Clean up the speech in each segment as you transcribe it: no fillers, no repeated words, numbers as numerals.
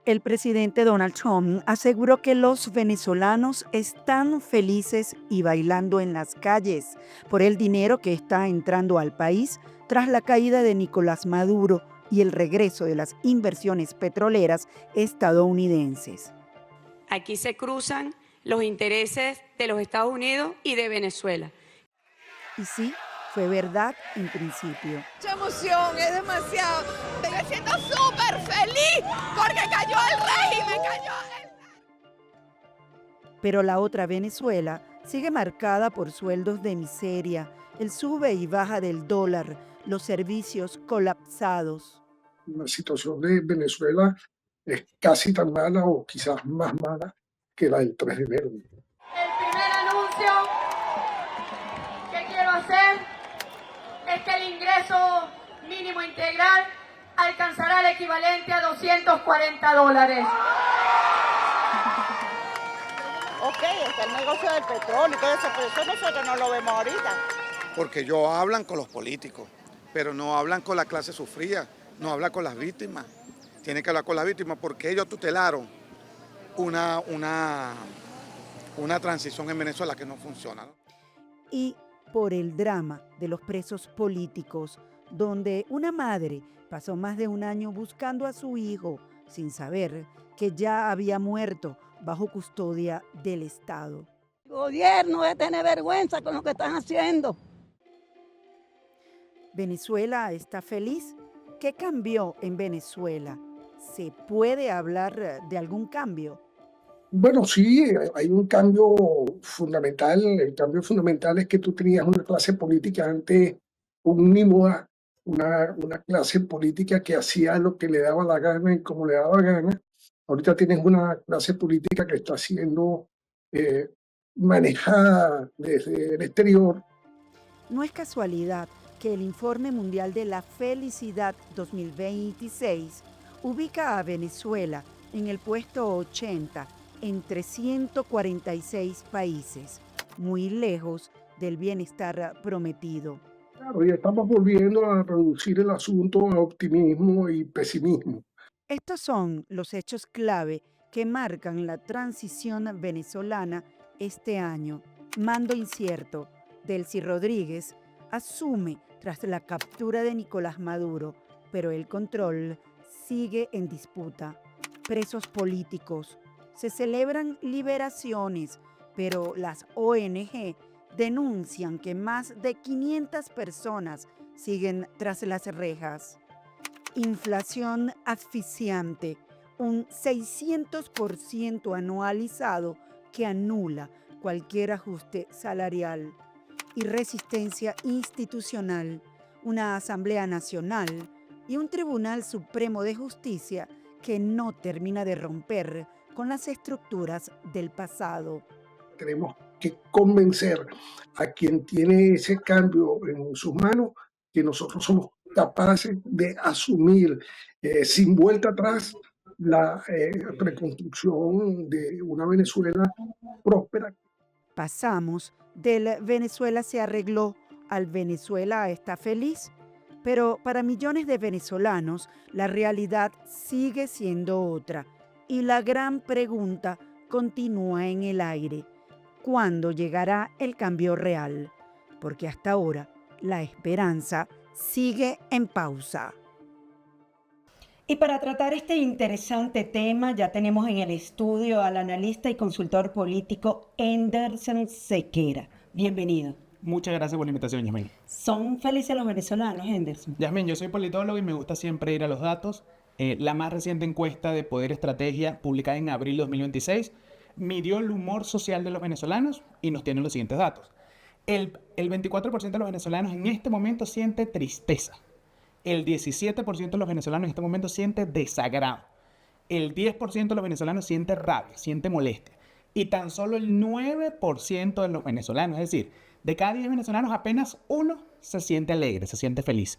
El presidente Donald Trump aseguró que los venezolanos están felices y bailando en las calles por el dinero que está entrando al país tras la caída de Nicolás Maduro y el regreso de las inversiones petroleras estadounidenses. Aquí se cruzan los intereses de los Estados Unidos y de Venezuela. Y sí, fue verdad en principio. Mucha emoción, es demasiado. Me siento súper feliz porque cayó el régimen, Pero la otra Venezuela sigue marcada por sueldos de miseria, el sube y baja del dólar, los servicios colapsados. La situación de Venezuela es casi tan mala o quizás más mala que la del 3 de enero. El primer anuncio que quiero hacer es que el ingreso mínimo integral alcanzará el equivalente a $240. Ok, está el negocio del petróleo y todo eso, pero eso nosotros no lo vemos ahorita. Porque ellos hablan con los políticos, pero no hablan con la clase sufrida, no hablan con las víctimas. Tienen que hablar con las víctimas porque ellos tutelaron una transición en Venezuela que no funciona, ¿no? Y por el drama de los presos políticos, donde una madre pasó más de un año buscando a su hijo sin saber que ya había muerto bajo custodia del Estado. El gobierno debe tener vergüenza con lo que están haciendo. ¿Venezuela está feliz? ¿Qué cambió en Venezuela? ¿Se puede hablar de algún cambio? Bueno, sí, hay un cambio fundamental. El cambio fundamental es que tú tenías una clase política antes omnímoda, una clase política que hacía lo que le daba la gana y como le daba la gana. Ahorita tienes una clase política que está siendo manejada desde el exterior. No es casualidad que el Informe Mundial de la Felicidad 2026 ubica a Venezuela en el puesto 80 entre 146 países, muy lejos del bienestar prometido. Claro, y estamos volviendo a reducir el asunto a optimismo y pesimismo. Estos son los hechos clave que marcan la transición venezolana este año. Mando incierto. Delcy Rodríguez asume tras la captura de Nicolás Maduro, pero el control sigue en disputa. Presos políticos. Se celebran liberaciones, pero las ONG denuncian que más de 500 personas siguen tras las rejas. Inflación asfixiante, un 600% anualizado que anula cualquier ajuste salarial. Y resistencia institucional, una Asamblea Nacional y un Tribunal Supremo de Justicia que no termina de romper con las estructuras del pasado. Tenemos que convencer a quien tiene ese cambio en sus manos que nosotros somos capaces de asumir sin vuelta atrás la reconstrucción de una Venezuela próspera. Pasamos del Venezuela se arregló al Venezuela está feliz, pero para millones de venezolanos la realidad sigue siendo otra y la gran pregunta continúa en el aire. ¿Cuándo llegará el cambio real? Porque hasta ahora la esperanza sigue en pausa. Y para tratar este interesante tema ya tenemos en el estudio al analista y consultor político Henderson Sequera. Bienvenido. Muchas gracias por la invitación, Yasmín. ¿Son felices los venezolanos, Henderson? Yasmín, yo soy politólogo y me gusta siempre ir a los datos. La más reciente encuesta de Poder Estrategia, publicada en abril de 2026, midió el humor social de los venezolanos y nos tiene los siguientes datos. El 24% de los venezolanos en este momento siente tristeza. El 17% de los venezolanos en este momento siente desagrado. El 10% de los venezolanos siente rabia, siente molestia. Y tan solo el 9% de los venezolanos, es decir, de cada 10 venezolanos apenas uno se siente alegre, se siente feliz.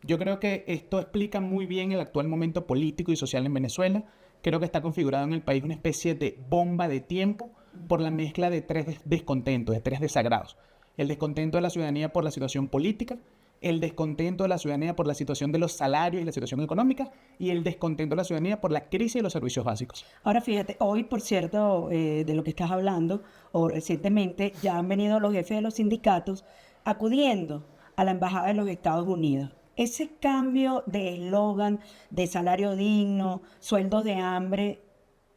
Yo creo que esto explica muy bien el actual momento político y social en Venezuela. Creo que está configurado en el país una especie de bomba de tiempo por la mezcla de tres descontentos, de tres desagrados. El descontento de la ciudadanía por la situación política, el descontento de la ciudadanía por la situación de los salarios y la situación económica, y el descontento de la ciudadanía por la crisis de los servicios básicos. Ahora fíjate, hoy por cierto, de lo que estás hablando, o recientemente ya han venido los jefes de los sindicatos acudiendo a la Embajada de los Estados Unidos. Ese cambio de eslogan, de salario digno, sueldos de hambre,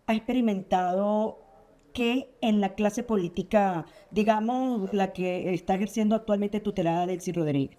ha experimentado que en la clase política, digamos, la que está ejerciendo actualmente tutelada Delcy Rodríguez.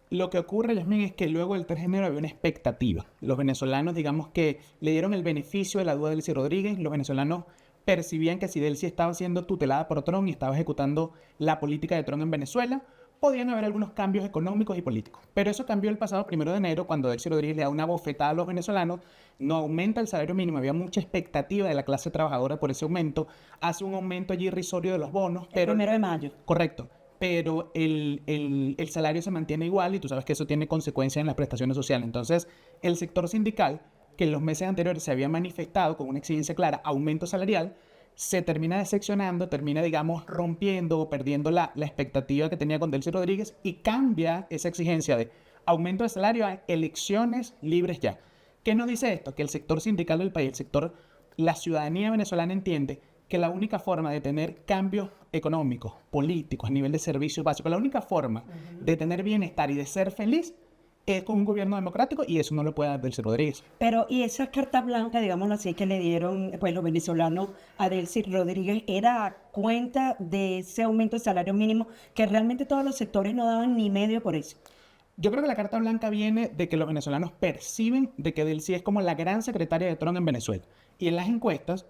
Lo que ocurre, Yasmín, es que luego del 3 de enero había una expectativa. Los venezolanos, digamos que le dieron el beneficio de la duda a Delcy Rodríguez. Los venezolanos percibían que si Delcy estaba siendo tutelada por Trump y estaba ejecutando la política de Trump en Venezuela, podían haber algunos cambios económicos y políticos. Pero eso cambió el pasado 1 de enero, cuando Delcy Rodríguez le da una bofetada a los venezolanos, no aumenta el salario mínimo, había mucha expectativa de la clase trabajadora por ese aumento, hace un aumento allí irrisorio de los bonos. Pero, el 1 de mayo. Correcto. Pero el salario se mantiene igual y tú sabes que eso tiene consecuencias en las prestaciones sociales. Entonces, el sector sindical, que en los meses anteriores se había manifestado con una exigencia clara, aumento salarial, se termina decepcionando, termina, digamos, rompiendo o perdiendo la expectativa que tenía con Delcy Rodríguez y cambia esa exigencia de aumento de salario a elecciones libres ya. ¿Qué nos dice esto? Que el sector sindical del país, la ciudadanía venezolana entiende que la única forma de tener cambios económicos, políticos, a nivel de servicios básicos, la única forma de tener bienestar y de ser feliz es con un gobierno democrático, y eso no lo puede dar Delcy Rodríguez. Pero, y esa carta blanca, digámoslo así, que le dieron pues los venezolanos a Delcy Rodríguez, ¿era a cuenta de ese aumento de salario mínimo que realmente todos los sectores no daban ni medio por eso? Yo creo que la carta blanca viene de que los venezolanos perciben de que Delcy es como la gran secretaria de Trump en Venezuela. Y en las encuestas,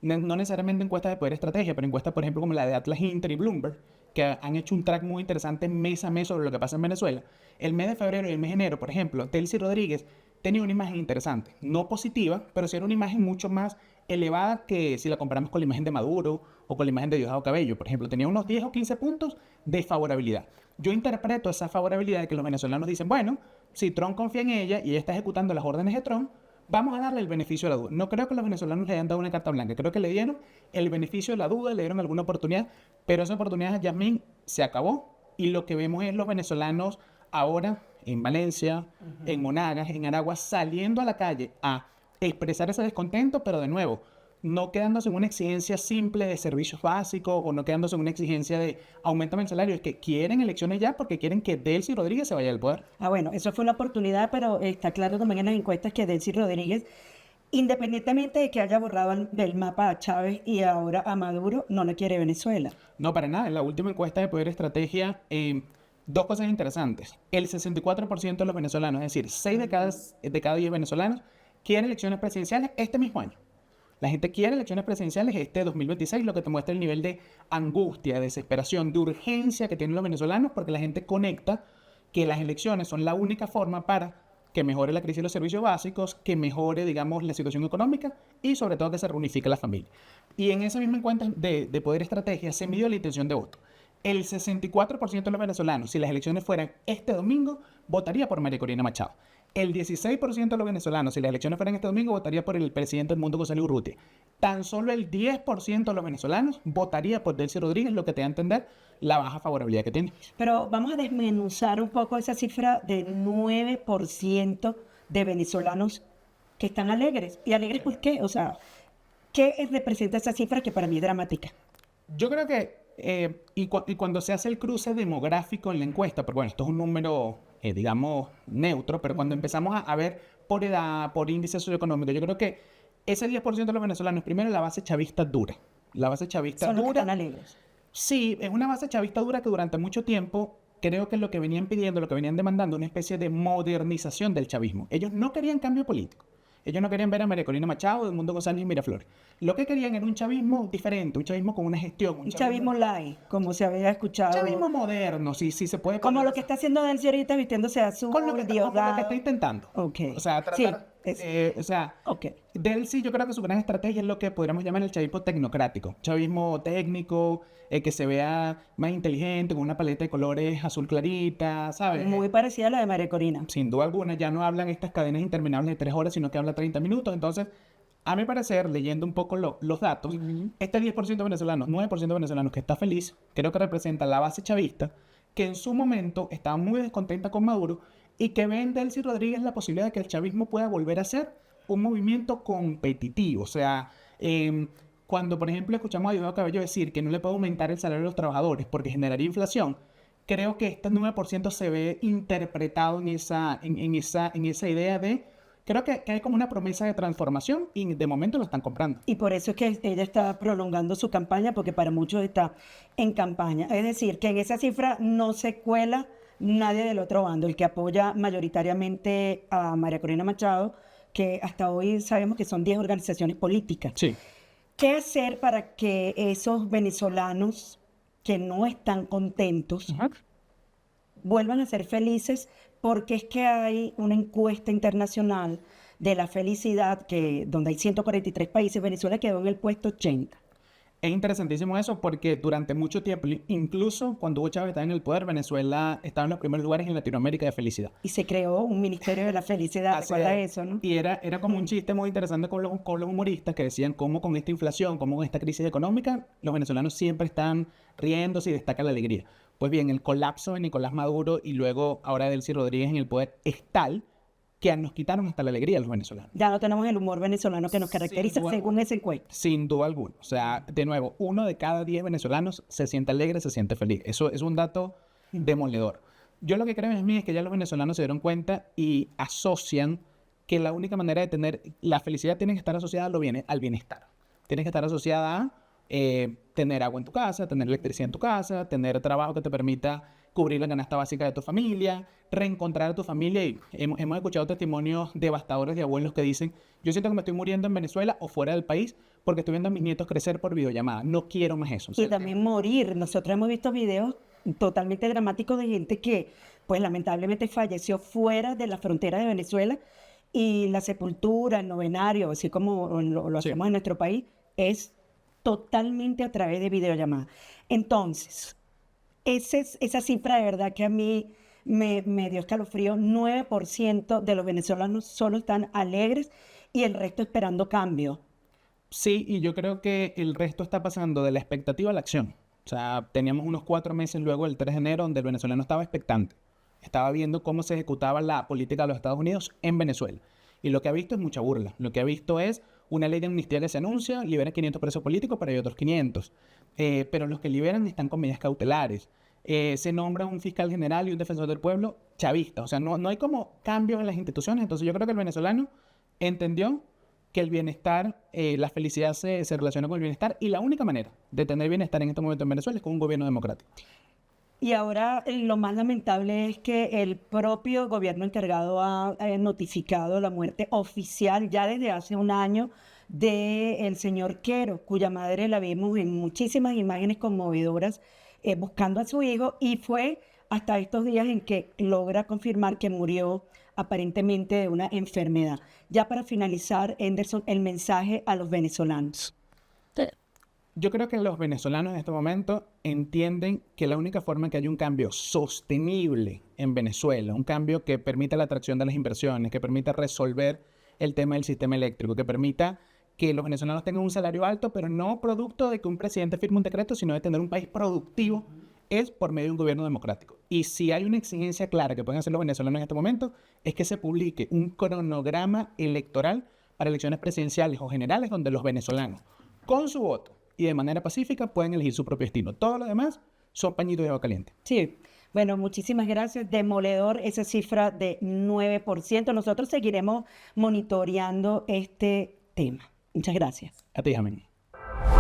no necesariamente encuestas de poder estrategia, pero encuestas, por ejemplo, como la de Atlas Inter y Bloomberg, que han hecho un track muy interesante mes a mes sobre lo que pasa en Venezuela. El mes de febrero y el mes de enero, por ejemplo, Delcy Rodríguez tenía una imagen interesante, no positiva, pero sí era una imagen mucho más elevada que si la comparamos con la imagen de Maduro o con la imagen de Diosdado Cabello. Por ejemplo, tenía unos 10 o 15 puntos de favorabilidad. Yo interpreto esa favorabilidad de que los venezolanos dicen, bueno, si Trump confía en ella y ella está ejecutando las órdenes de Trump, vamos a darle el beneficio de la duda. No creo que los venezolanos le hayan dado una carta blanca. Creo que le dieron el beneficio de la duda, le dieron alguna oportunidad, pero esa oportunidad, Yasmín, se acabó. Y lo que vemos es los venezolanos ahora en Valencia, en Monagas, en Aragua, saliendo a la calle a expresar ese descontento, pero de nuevo, no quedándose en una exigencia simple de servicios básicos o no quedándose en una exigencia de aumento el salario. Es que quieren elecciones ya porque quieren que Delcy Rodríguez se vaya del poder. Bueno, eso fue una oportunidad, pero está claro también en las encuestas que Delcy Rodríguez, independientemente de que haya borrado del mapa a Chávez y ahora a Maduro, no le quiere Venezuela. No, para nada. En la última encuesta de Poder Estrategia, dos cosas interesantes. El 64% de los venezolanos, es decir, 6 de cada 10 venezolanos, quieren elecciones presidenciales este mismo año. La gente quiere elecciones presidenciales este 2026, lo que te muestra el nivel de angustia, de desesperación, de urgencia que tienen los venezolanos, porque la gente conecta que las elecciones son la única forma para que mejore la crisis de los servicios básicos, que mejore, digamos, la situación económica y sobre todo que se reunifique la familia. Y en esa misma encuesta de Poder Estrategia se midió la intención de voto. El 64% de los venezolanos, si las elecciones fueran este domingo, votaría por María Corina Machado. El 16% de los venezolanos, si las elecciones fueran este domingo, votaría por el presidente Edmundo González Urrutia. Tan solo el 10% de los venezolanos votaría por Delcy Rodríguez, lo que te da a entender la baja favorabilidad que tiene. Pero vamos a desmenuzar un poco esa cifra del 9% de venezolanos que están alegres. ¿Y alegres por qué? O sea, ¿qué representa esa cifra que para mí es dramática? Yo creo que, y cuando se hace el cruce demográfico en la encuesta, pero bueno, esto es un número, digamos, neutro, pero cuando empezamos a ver por edad, por índice socioeconómico, yo creo que ese 10% de los venezolanos, primero la base chavista dura. La base chavista ¿Son dura. los que están alegres? Sí, es una base chavista dura que durante mucho tiempo creo que lo que venían pidiendo, lo que venían demandando, una especie de modernización del chavismo. Ellos no querían cambio político. Ellos no querían ver a María Corina Machado, Edmundo González y Miraflores. Lo que querían era un chavismo diferente, un chavismo con una gestión. Un chavismo light, como se había escuchado. Chavismo moderno, sí se puede. Como lo que está haciendo Delcy ahorita vistiéndose azul, con lo que está intentando. Ok. O sea, tratar, okay. Delcy, yo creo que su gran estrategia es lo que podríamos llamar el chavismo tecnocrático. Chavismo técnico, que se vea más inteligente, con una paleta de colores azul clarita, ¿sabes? Muy parecida a la de María Corina. Sin duda alguna, ya no hablan estas cadenas interminables de 3 horas, sino que habla 30 minutos. Entonces, a mi parecer, leyendo un poco los datos, este 10% de venezolanos, 9% de venezolanos que está feliz, creo que representa la base chavista que en su momento estaba muy descontenta con Maduro y que ve en Delcy Rodríguez la posibilidad de que el chavismo pueda volver a ser un movimiento competitivo. O sea, cuando, por ejemplo, escuchamos a Diosdado Cabello decir que no le puede aumentar el salario de los trabajadores porque generaría inflación, creo que este 9% se ve interpretado en esa idea de... Creo que hay como una promesa de transformación y de momento lo están comprando. Y por eso es que ella está prolongando su campaña, porque para muchos está en campaña. Es decir, que en esa cifra no se cuela nadie del otro bando. El que apoya mayoritariamente a María Corina Machado, que hasta hoy sabemos que son 10 organizaciones políticas. Sí. ¿Qué hacer para que esos venezolanos que no están contentos vuelvan a ser felices? Porque es que hay una encuesta internacional de la felicidad donde hay 143 países, Venezuela quedó en el puesto 80. Es interesantísimo eso porque durante mucho tiempo, incluso cuando Hugo Chávez estaba en el poder, Venezuela estaba en los primeros lugares en Latinoamérica de felicidad. Y se creó un Ministerio de la Felicidad, ¿recuerda eso, no? Y era como un chiste muy interesante con los humoristas que decían cómo con esta inflación, cómo con esta crisis económica, los venezolanos siempre están riéndose y destaca la alegría. Pues bien, el colapso de Nicolás Maduro y luego ahora de Delcy Rodríguez en el poder es tal que nos quitaron hasta la alegría a los venezolanos. Ya no tenemos el humor venezolano que nos caracteriza según esa encuesta. Sin duda alguna. O sea, de nuevo, 1 de cada 10 venezolanos se siente alegre, se siente feliz. Eso es un dato demoledor. Yo lo que creo en mí es que ya los venezolanos se dieron cuenta y asocian que la única manera de tener la felicidad tiene que estar asociada al bienestar. Tiene que estar asociada a tener agua en tu casa, tener electricidad en tu casa, tener trabajo que te permita cubrir la canasta básica de tu familia, reencontrar a tu familia. Y hemos escuchado testimonios devastadores de abuelos que dicen: yo siento que me estoy muriendo en Venezuela o fuera del país porque estoy viendo a mis nietos crecer por videollamada. No quiero más eso. Y también morir. Nosotros hemos visto videos totalmente dramáticos de gente que, pues lamentablemente falleció fuera de la frontera de Venezuela, y la sepultura, el novenario, así como lo hacemos en nuestro país, es totalmente a través de videollamada. Entonces, esa cifra de verdad que a mí me dio escalofrío. 9% de los venezolanos solo están alegres y el resto esperando cambio. Sí, y yo creo que el resto está pasando de la expectativa a la acción. O sea, teníamos unos 4 meses luego del 3 de enero donde el venezolano estaba expectante. Estaba viendo cómo se ejecutaba la política de los Estados Unidos en Venezuela. Y lo que ha visto es mucha burla. Lo que ha visto es una ley de amnistía que se anuncia, libera 500 presos políticos, pero hay otros 500. Pero los que liberan están con medidas cautelares. Se nombra un fiscal general y un defensor del pueblo chavista. O sea, no hay como cambios en las instituciones. Entonces yo creo que el venezolano entendió que el bienestar, la felicidad se relaciona con el bienestar, y la única manera de tener bienestar en este momento en Venezuela es con un gobierno democrático. Y ahora lo más lamentable es que el propio gobierno encargado ha notificado la muerte oficial ya desde hace un año del señor Quero, cuya madre la vimos en muchísimas imágenes conmovedoras buscando a su hijo, y fue hasta estos días en que logra confirmar que murió aparentemente de una enfermedad. Ya para finalizar, Henderson, el mensaje a los venezolanos. Yo creo que los venezolanos en este momento entienden que la única forma en que haya un cambio sostenible en Venezuela, un cambio que permita la atracción de las inversiones, que permita resolver el tema del sistema eléctrico, que permita que los venezolanos tengan un salario alto, pero no producto de que un presidente firme un decreto, sino de tener un país productivo, es por medio de un gobierno democrático. Y si hay una exigencia clara que pueden hacer los venezolanos en este momento, es que se publique un cronograma electoral para elecciones presidenciales o generales donde los venezolanos, con su voto y de manera pacífica, pueden elegir su propio destino. Todo lo demás son pañitos de agua caliente. Sí, bueno, muchísimas gracias. Demoledor esa cifra de 9%. Nosotros seguiremos monitoreando este tema. Muchas gracias. A ti, Jamín.